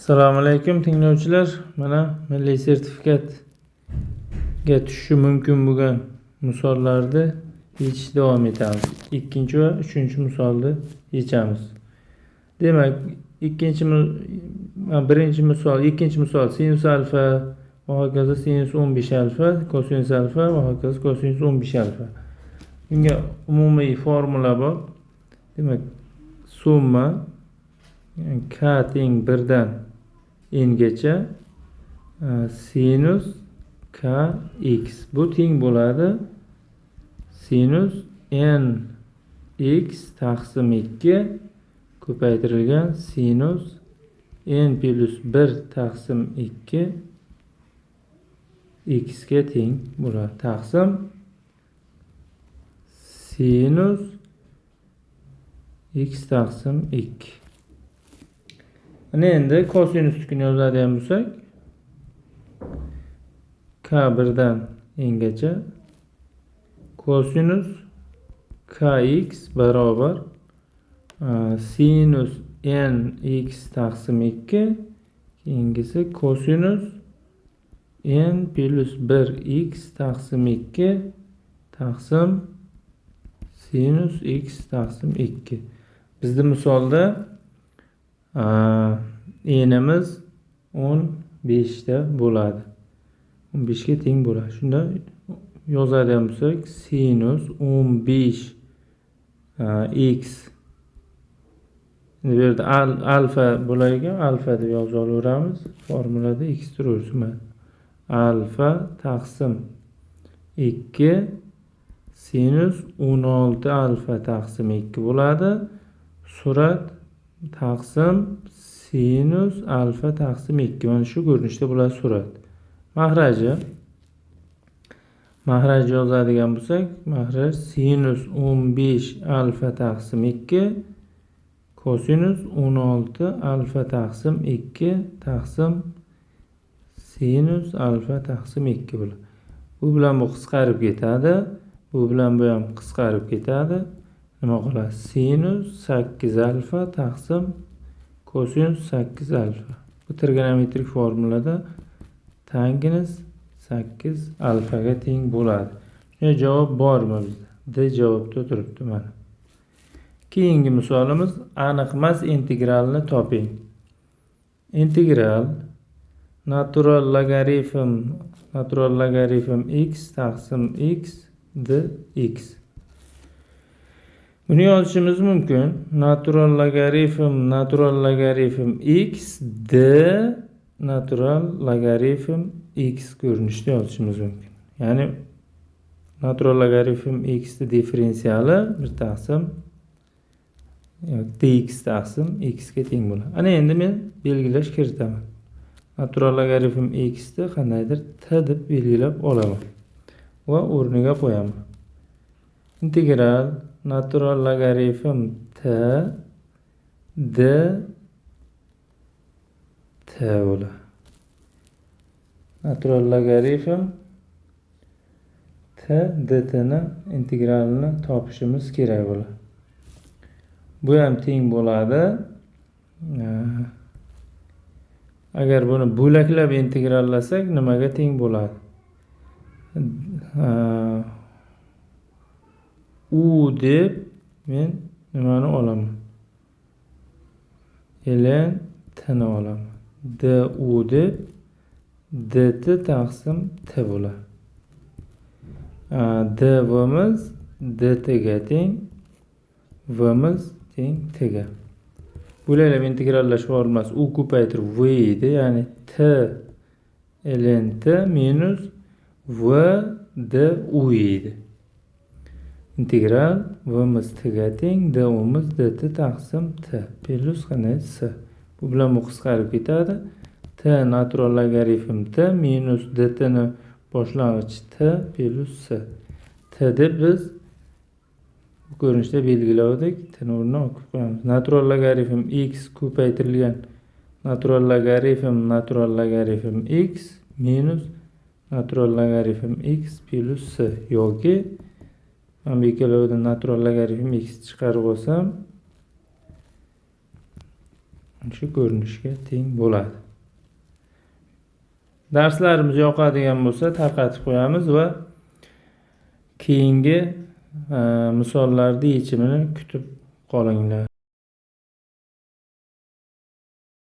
Assalomu alaykum tinglovchilar. Mana milliy sertifikatga tushishi mumkin bo'lgan misollarni yechish davom etamiz. Ikkinchi va uchinchi misolni yechamiz. Demak, birinchi misol, ikkinchi misol sinus alfa va hokazo sinus 15 alfa, kosinus alfa va hokazo kosinus 15 alfa. Bunga umumiy formula bor. Demak, summa k teng 1 dan n'gacha sinus kx bu teng bo'ladi sinus nx taqsim 2 ko'paytirilgan sinus n plus 1 taqsim 2 x ga teng bo'ladi. Taqsim sinus x taqsim 2. Ana endi kosinusnikini yozadigan bo'lsak, k 1 dan n'gacha kosinus kx barobar sinus nx taqsim 2, keyingisi kosinus n plus 1 x taqsim 2 taqsim sinus x taqsim 2. Bizda misolda n'imiz 15 da bo'ladi. 15 ga teng bo'ladi. Shunda yozadigan bo'lsak, sinus 15 x. Endi bu yerda alfa bo'lar ekan, alfa deb yozib olaveramiz. Formulada x turaversin. Alfa taqsim 2 sinus 16 alfa taqsim 2 bo'ladi. Surat taqsim sinus alfa taqsim 2. Mana shu ko'rinishda bo'ladi surat. Mahraj yozadigan bo'lsak, mahraj sinus 15 alfa taqsim 2 kosinus 16 alfa taqsim 2 taqsim sinus alfa taqsim 2 bo'ladi. Bu bilan bu qisqarib ketadi. Bu bilan bu ham qisqarib ketadi. Nima qoladi? Sinus 8 alfa taqsim kosinus 8 alfa. Bu trigonometrik formulada tangens 8 alfaga teng bo'ladi. Shunga javob bormi bizda? D javobda turibdi mana. Keyingi misolimiz aniqmas integralni toping. Integral natural logaritm x taqsim x dx. Buni yozishimiz mumkin. Natural logaritm x d natural logaritm x ko'rinishda yozishimiz mumkin. Ya'ni natural logaritm x ni differensiali 1 taqsim dx taqsim x ga teng bo'ladi. Ana endi men belgilash kiritaman. Natural logaritm x ni qandaydir t deb belgilab olaman va o'rniga qo'yaman. Integral natural logaritm t d t bo'ladi. Natural logaritm t dt ni integralini topishimiz kerak bo'ladi. Bu ham teng bo'ladi. Agar buni bo'laklab integrallasak nimaga teng bo'ladi? U deb men nimani olaman? Ln t ni olaman. Du deb dt taqsim t bo'ladi. Dvimiz dt ga teng, vimiz teng t ga. Bo'laklab integrallash formulasi u ko'paytirib v edi, ya'ni t ln t minus v du edi. Integral vimiz t ga teng, duimiz dt taqsim t plus qanday s. Bu bilan bu qisqarib ketadi. T natural logaritm t minus dt ni boshlang'ich t plus s. T deb biz bu ko'rinishda belgiladik. T ni o'rniga qo'yamiz. Natural logaritm x ko'paytirilgan natural logaritm x minus natural logaritm x plus s yoki men bu ikkalovidan natural logaritm x chiqarib olsam shu ko'rinishga teng bo'ladi. Darslarimiz yoqadigan bo'lsa tarqatib qo'yamiz va keyingi misollarni yechimini kutib qolinglar.